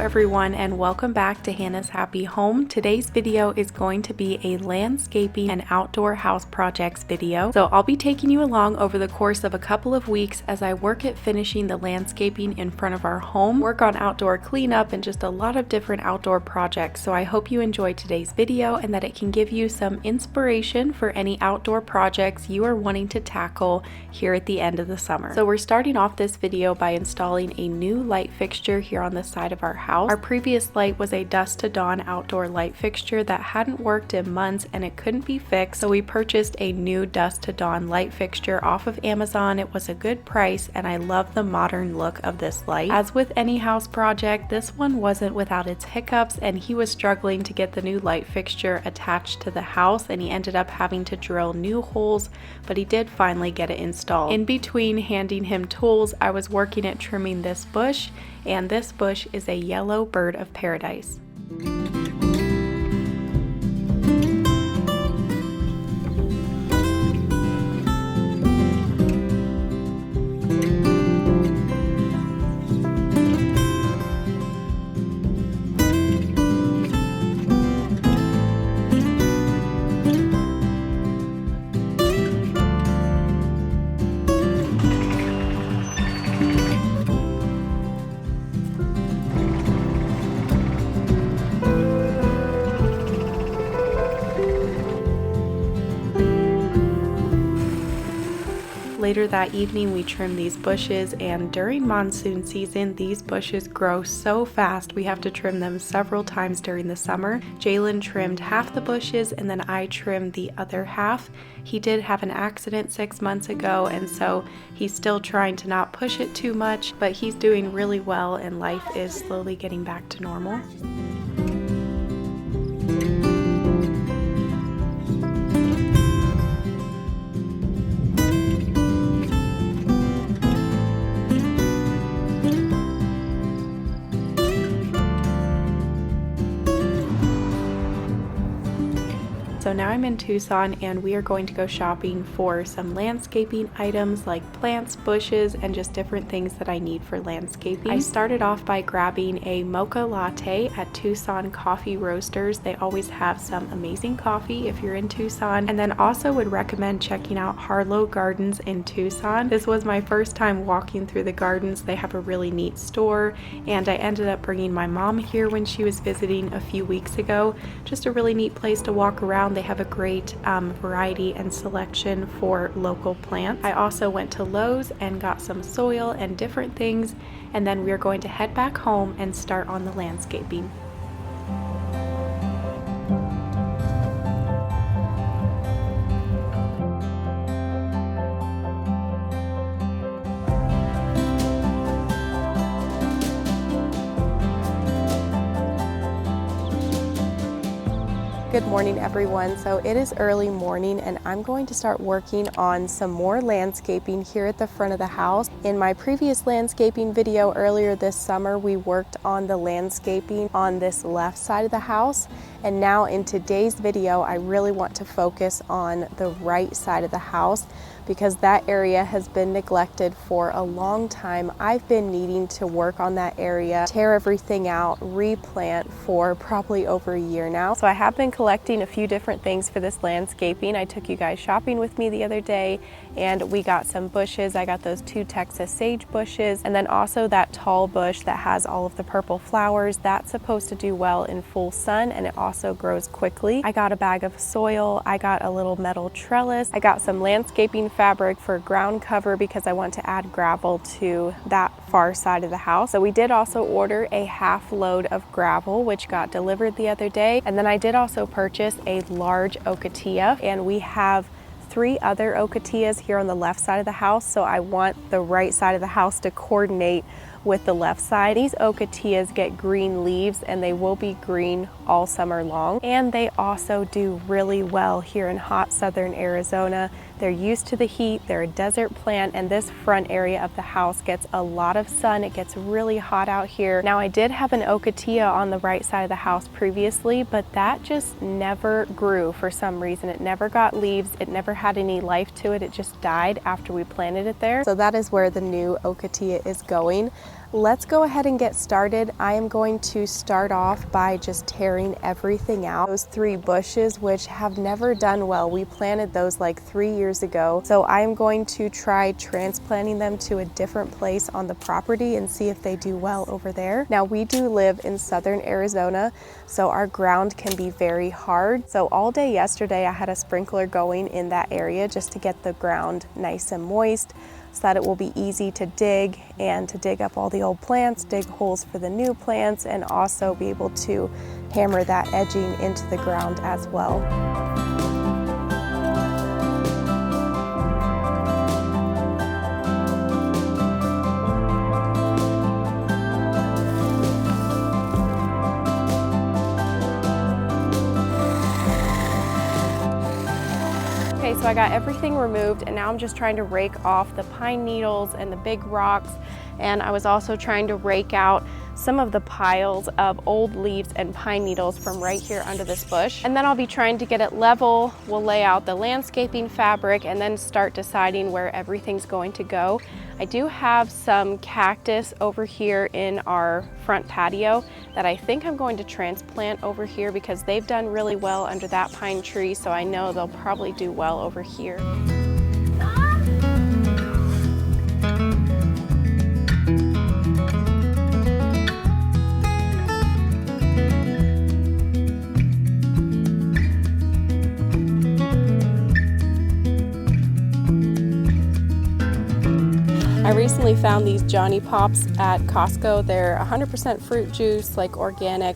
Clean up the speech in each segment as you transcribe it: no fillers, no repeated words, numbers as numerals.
everyone, and welcome back to Hannah's Happy Home. Today's video is going to be a landscaping and outdoor house projects video. So I'll be taking you along over the course of a couple of weeks as I work at finishing the landscaping in front of our home, work on outdoor cleanup, and just a lot of different outdoor projects. So I hope you enjoyed today's video and that it can give you some inspiration for any outdoor projects you are wanting to tackle here at the end of the summer. So we're starting off this video by installing a new light fixture here on the side of our house. Our previous light was a dusk to dawn outdoor light fixture that hadn't worked in months and it couldn't be fixed, so we purchased a new dusk to dawn light fixture off of Amazon. It was a good price and I love the modern look of this light. As with any house project, this one wasn't without its hiccups, and he was struggling to get the new light fixture attached to the house and he ended up having to drill new holes, but he did finally get it installed. In between handing him tools, I was working at trimming this bush, and this bush is a yellow bird of paradise. Later that evening we trimmed these bushes, and during monsoon season these bushes grow so fast we have to trim them several times during the summer. Jalen trimmed half the bushes and then I trimmed the other half. He did have an accident 6 months ago, and so he's still trying to not push it too much, but he's doing really well and life is slowly getting back to normal. So now I'm in Tucson and we are going to go shopping for some landscaping items like plants, bushes, and just different things that I need for landscaping. I started off by grabbing a mocha latte at Tucson Coffee Roasters. They always have some amazing coffee if you're in Tucson, and then also would recommend checking out Harlow Gardens in Tucson. This was my first time walking through the gardens. They have a really neat store, and I ended up bringing my mom here when she was visiting a few weeks ago. Just a really neat place to walk around. They have a great variety and selection for local plants. I also went to Lowe's and got some soil and different things, and then we're going to head back home and start on the landscaping. Good morning everyone. So it is early morning and I'm going to start working on some more landscaping here at the front of the house. In my previous landscaping video earlier this summer, we worked on the landscaping on this left side of the house, and now in today's video I really want to focus on the right side of the house because that area has been neglected for a long time. I've been needing to work on that area, tear everything out, replant for probably over a year now. So I have been collecting a few different things for this landscaping. I took you guys shopping with me the other day and we got some bushes. I got those 2 Texas sage bushes, and then also that tall bush that has all of the purple flowers. That's supposed to do well in full sun and it also grows quickly. I got a bag of soil, I got a little metal trellis, I got some landscaping fabric for ground cover because I want to add gravel to that far side of the house. So we did also order a half load of gravel, which got delivered the other day. And then I did also purchase a large ocotillo, and we have 3 other ocotillas here on the left side of the house. So I want the right side of the house to coordinate with the left side. These ocotillas get green leaves and they will be green all summer long, and they also do really well here in hot southern Arizona. They're used to the heat, they're a desert plant, and this front area of the house gets a lot of sun. It gets really hot out here. Now I did have an ocotillo on the right side of the house previously, but that just never grew for some reason. It never got leaves, it never had any life to it. It just died after we planted it there. So that is where the new ocotillo is going. Let's go ahead and get started. I am going to start off by just tearing everything out. Those 3 bushes, which have never done well, we planted those like 3 years ago. So I am going to try transplanting them to a different place on the property and see if they do well over there. Now we do live in southern Arizona, so our ground can be very hard. So all day yesterday I had a sprinkler going in that area just to get the ground nice and moist, so that it will be easy to dig and to dig up all the old plants, dig holes for the new plants, and also be able to hammer that edging into the ground as well. Okay, so I got everything removed and now I'm just trying to rake off the pine needles and the big rocks, and I was also trying to rake out some of the piles of old leaves and pine needles from right here under this bush. And then I'll be trying to get it level. We'll lay out the landscaping fabric and then start deciding where everything's going to go. I do have some cactus over here in our front patio that I think I'm going to transplant over here because they've done really well under that pine tree, so I know they'll probably do well over here. I recently found these Johnny Pops at Costco. They're 100% fruit juice, like organic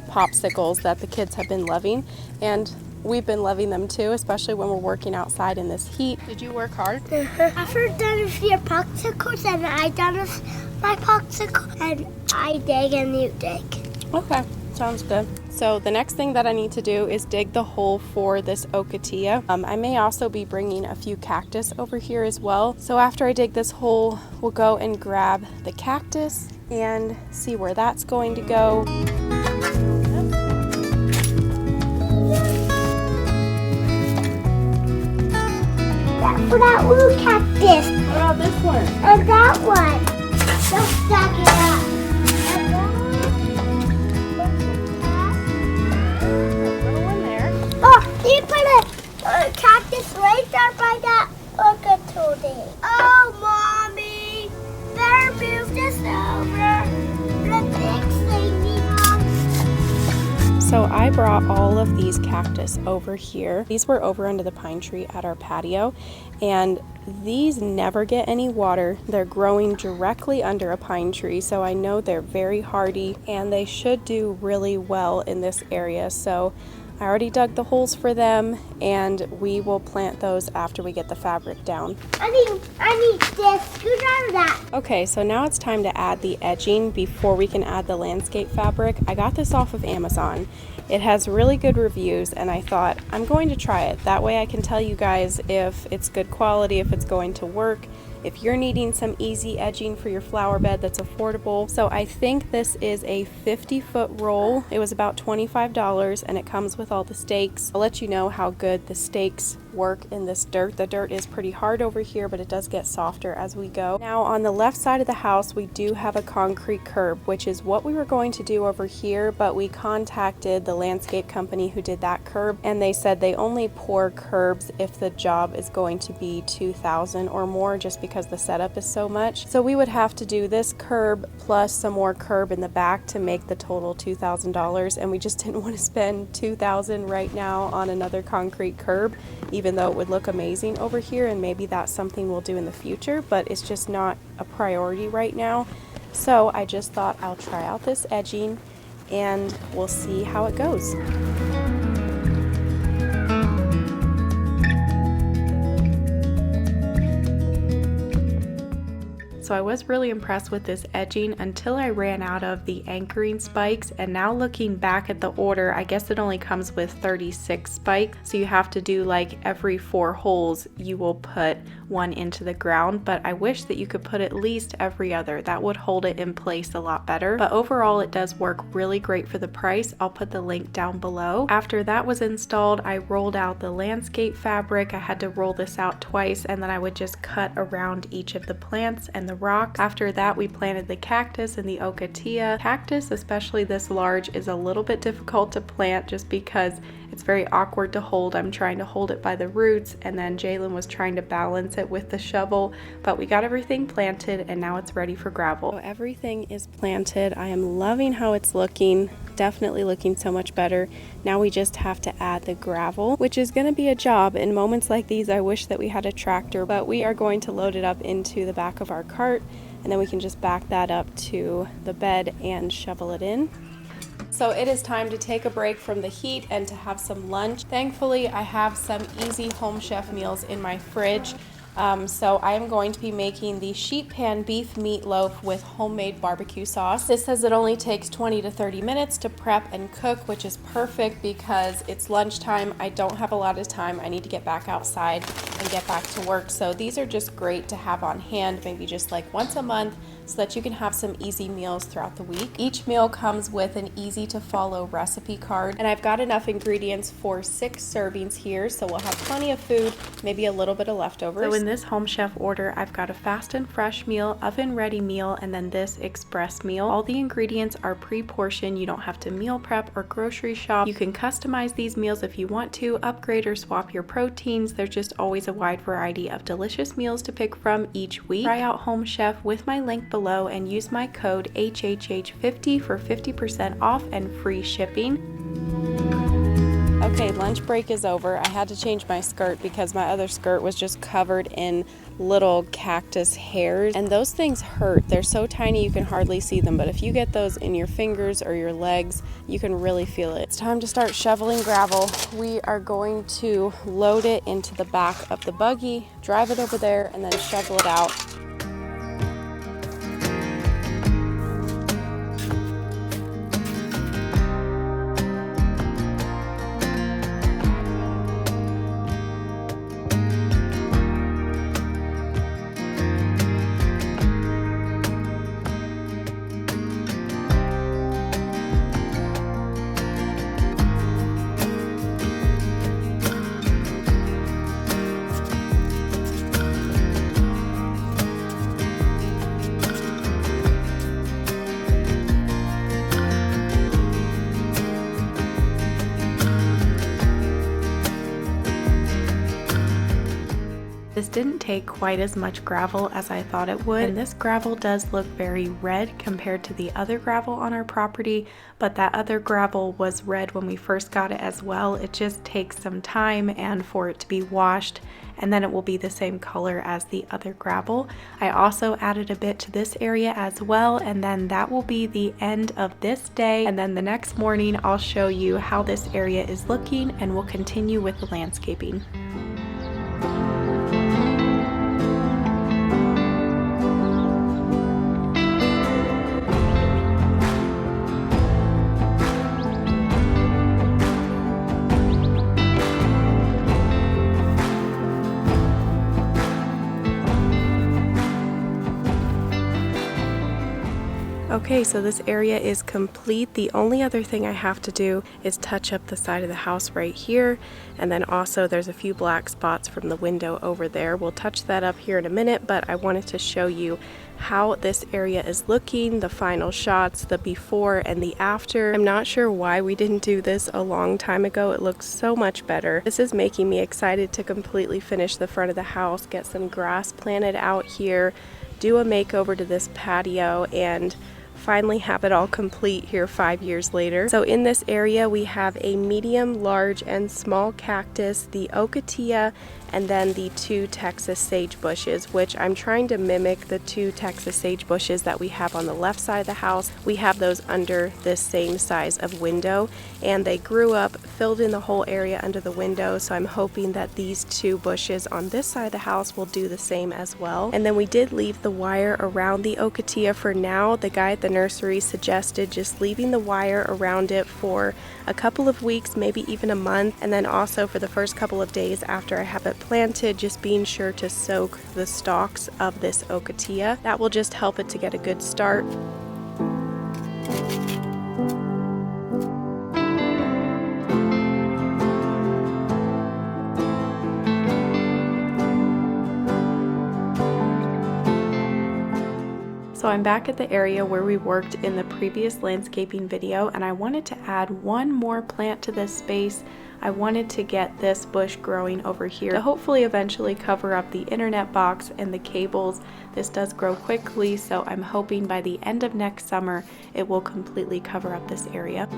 popsicles that the kids have been loving, and we've been loving them too, especially when we're working outside in this heat. Did you work hard? After done with your popsicles, and I done with my popsicle, and I dig and you dig. Okay, sounds good. So the next thing that I need to do is dig the hole for this ocotillo. I may also be bringing a few cactus over here as well. So after I dig this hole, we'll go and grab the cactus and see where that's going to go. For that little cactus. What about this one? And that one. Just stack it up. You put a cactus right there by that ocotillo. Oh, Mommy, better move this over. The big thingy. So I brought all of these cactus over here. These were over under the pine tree at our patio, and these never get any water. They're growing directly under a pine tree, so I know they're very hardy and they should do really well in this area. So I already dug the holes for them, and we will plant those after we get the fabric down. I need this screwdriver that. Okay, so now it's time to add the edging before we can add the landscape fabric. I got this off of Amazon. It has really good reviews, and I thought I'm going to try it. That way I can tell you guys if it's good quality, if it's going to work, if you're needing some easy edging for your flower bed that's affordable. So I think this is a 50-foot roll. It was about $25, and it comes with all the stakes. I'll let you know how good the stakes work in this dirt. The dirt is pretty hard over here, but it does get softer as we go. Now on the left side of the house, we do have a concrete curb, which is what we were going to do over here, but we contacted the landscape company who did that curb, and they said they only pour curbs if the job is going to be $2,000 or more, just because the setup is so much. So we would have to do this curb plus some more curb in the back to make the total $2,000, and we just didn't want to spend $2,000 right now on another concrete curb, even though it would look amazing over here, and maybe that's something we'll do in the future, but it's just not a priority right now. So I just thought I'll try out this edging and we'll see how it goes. So I was really impressed with this edging until I ran out of the anchoring spikes, and now looking back at the order, I guess it only comes with 36 spikes, so you have to do like every 4 holes you will put one into the ground, but I wish that you could put at least every other. That would hold it in place a lot better, but overall it does work really great for the price. I'll put the link down below. After that was installed, I rolled out the landscape fabric. I had to roll this out twice, and then I would just cut around each of the plants and the rocks. After that, we planted the cactus and the ocotea. Cactus, especially this large, is a little bit difficult to plant just because it's very awkward to hold. I'm trying to hold it by the roots, and then Jalen was trying to balance it with the shovel, but we got everything planted and now it's ready for gravel. So everything is planted. I am loving how it's looking. Definitely looking so much better. Now we just have to add the gravel, which is going to be a job. In moments like these, I wish that we had a tractor, but we are going to load it up into the back of our cart, and then we can just back that up to the bed and shovel it in. So it is time to take a break from the heat and to have some lunch. Thankfully, I have some easy home chef meals in my fridge. So I am going to be making the sheet pan beef meatloaf with homemade barbecue sauce. This says it only takes 20 to 30 minutes to prep and cook, which is perfect because it's lunchtime. I don't have a lot of time. I need to get back outside and get back to work. So these are just great to have on hand, maybe just like once a month, so that you can have some easy meals throughout the week. Each meal comes with an easy to follow recipe card, and I've got enough ingredients for 6 servings here, so we'll have plenty of food, maybe a little bit of leftovers. So in this home chef order, I've got a fast and fresh meal, oven ready meal, and then this express meal. All the ingredients are pre-portioned. You don't have to meal prep or grocery shop. You can customize these meals if you want to, upgrade or swap your proteins. There's just always a wide variety of delicious meals to pick from each week. Try out Home Chef with my link below and use my code HHH50 for 50% off and free shipping. Okay, lunch break is over. I had to change my skirt because my other skirt was just covered in little cactus hairs, and those things hurt. They're so tiny you can hardly see them, but if you get those in your fingers or your legs, you can really feel it. It's time to start shoveling gravel. We are going to load it into the back of the buggy, drive it over there, and then shovel it out. This didn't take quite as much gravel as I thought it would, and this gravel does look very red compared to the other gravel on our property, but that other gravel was red when we first got it as well. It just takes some time and for it to be washed, and then it will be the same color as the other gravel. I also added a bit to this area as well, and then that will be the end of this day, and then the next morning I'll show you how this area is looking and we'll continue with the landscaping. Okay, so this area is complete. The only other thing I have to do is touch up the side of the house right here, and then also there's a few black spots from the window over there. We'll touch that up here in a minute, but I wanted to show you how this area is looking, the final shots, the before and the after. I'm not sure why we didn't do this a long time ago. It looks so much better. This is making me excited to completely finish the front of the house, get some grass planted out here, do a makeover to this patio, and finally have it all complete here 5 years later. So in this area we have a medium, large, and small cactus, the ocotea, and then the 2 Texas sage bushes, which I'm trying to mimic the 2 Texas sage bushes that we have on the left side of the house. We have those under this same size of window, and they grew up, filled in the whole area under the window, so I'm hoping that these 2 bushes on this side of the house will do the same as well. And then we did leave the wire around the ocotea for now. The guy at the nursery suggested just leaving the wire around it for a couple of weeks, maybe even a month, and then also for the first couple of days after I have it planted, just being sure to soak the stalks of this ocotea. That will just help it to get a good start. So I'm back at the area where we worked in the previous landscaping video, and I wanted to add one more plant to this space. I wanted to get this bush growing over here to hopefully eventually cover up the internet box and the cables. This does grow quickly, so I'm hoping by the end of next summer it will completely cover up this area.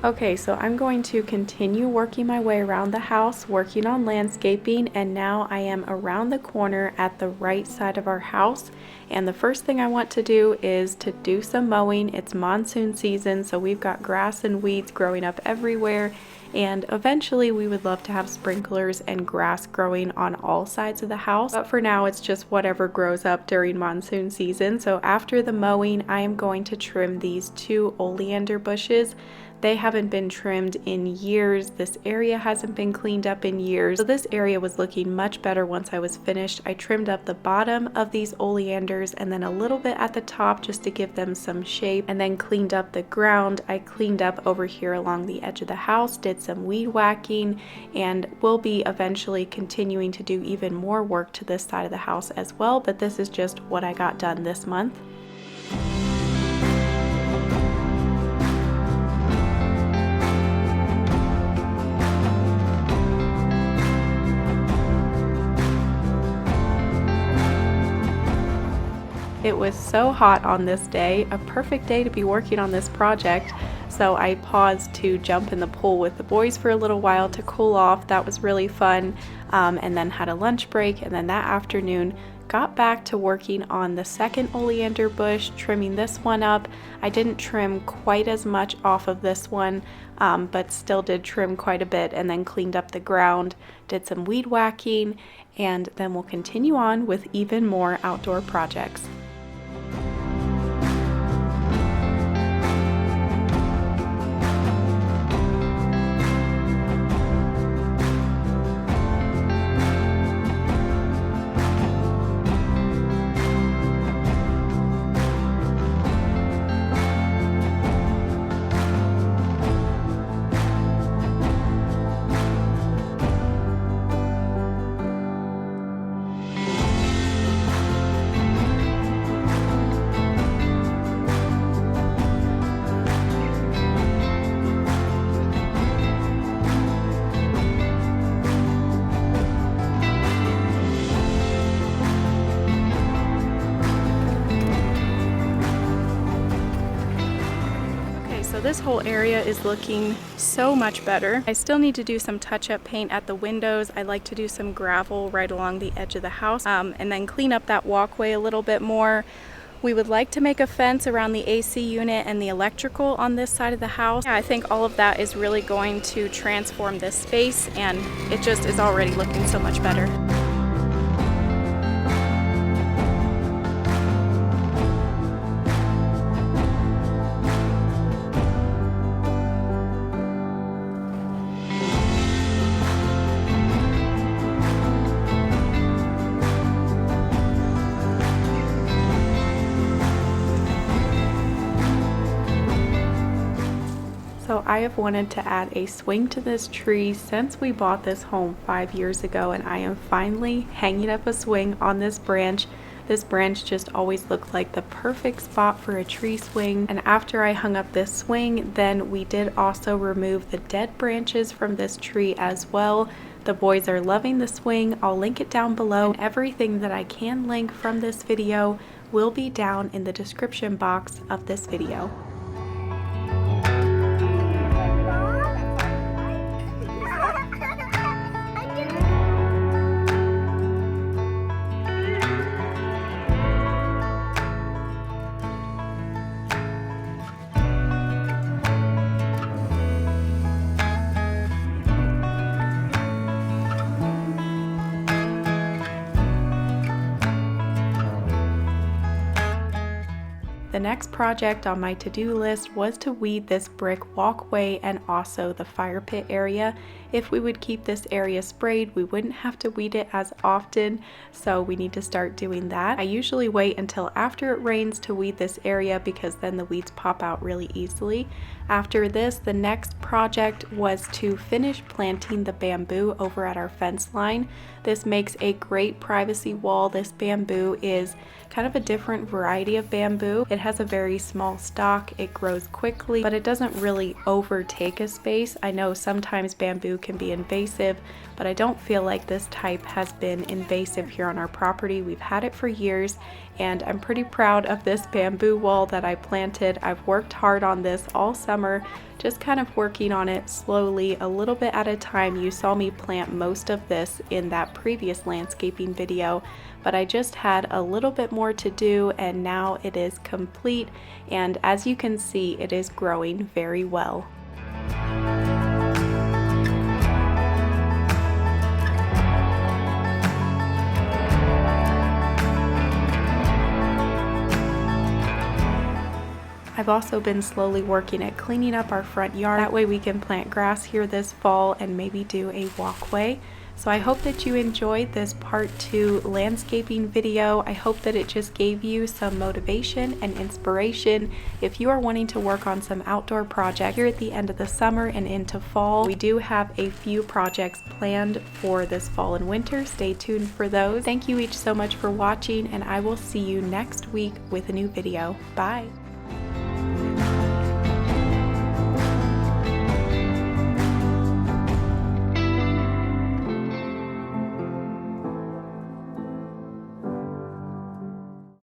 Okay, so I'm going to continue working my way around the house, working on landscaping, and now I am around the corner at the right side of our house. And the first thing I want to do is to do some mowing. It's monsoon season, so we've got grass and weeds growing up everywhere. And eventually we would love to have sprinklers and grass growing on all sides of the house. But for now, it's just whatever grows up during monsoon season. So after the mowing, I am going to trim these 2 oleander bushes. They haven't been trimmed in years. This area hasn't been cleaned up in years. So this area was looking much better once I was finished. I trimmed up the bottom of these oleanders and then a little bit at the top just to give them some shape, and then cleaned up the ground. I cleaned up over here along the edge of the house, did some weed whacking, and will be eventually continuing to do even more work to this side of the house as well, but this is just what I got done this month. It was so hot on this day, a perfect day to be working on this project, so I paused to jump in the pool with the boys for a little while to cool off. That was really fun, and then had a lunch break, and then that afternoon got back to working on the second oleander bush, trimming this one up. I didn't trim quite as much off of this one, but still did trim quite a bit, and then cleaned up the ground, did some weed whacking, and then we'll continue on with even more outdoor projects. This whole area is looking so much better. I still need to do some touch-up paint at the windows. I like to do some gravel right along the edge of the house, and then clean up that walkway a little bit more. We would like to make a fence around the AC unit and the electrical on this side of the house. Yeah, I think all of that is really going to transform this space, and it just is already looking so much better. So I have wanted to add a swing to this tree since we bought this home 5 years ago, and I am finally hanging up a swing on this branch. This branch just always looked like the perfect spot for a tree swing, and after I hung up this swing, then we did also remove the dead branches from this tree as well. The boys are loving the swing. I'll link it down below, and everything that I can link from this video will be down in the description box of this video. next project on my to-do list was to weed this brick walkway and also the fire pit area. If we would keep this area sprayed, we wouldn't have to weed it as often, so we need to start doing that. I usually wait until after it rains to weed this area because then the weeds pop out really easily. After this, the next project was to finish planting the bamboo over at our fence line. This makes a great privacy wall. This bamboo is kind of a different variety of bamboo. It has a very small stalk, it grows quickly, but it doesn't really overtake a space. I know sometimes bamboo can be invasive, but I don't feel like this type has been invasive here on our property. We've had it for years, and I'm pretty proud of this bamboo wall that I planted. I've worked hard on this all summer, just kind of working on it slowly, a little bit at a time. You saw me plant most of this in that previous landscaping video, but I just had a little bit more to do, and now it is complete, and as you can see, it is growing very well. I've also been slowly working at cleaning up our front yard. That way we can plant grass here this fall and maybe do a walkway. So I hope that you enjoyed this part 2 landscaping video. I hope that it just gave you some motivation and inspiration if you are wanting to work on some outdoor project here at the end of the summer and into fall. We do have a few projects planned for this fall and winter. Stay tuned for those. Thank you each so much for watching, and I will see you next week with a new video. Bye!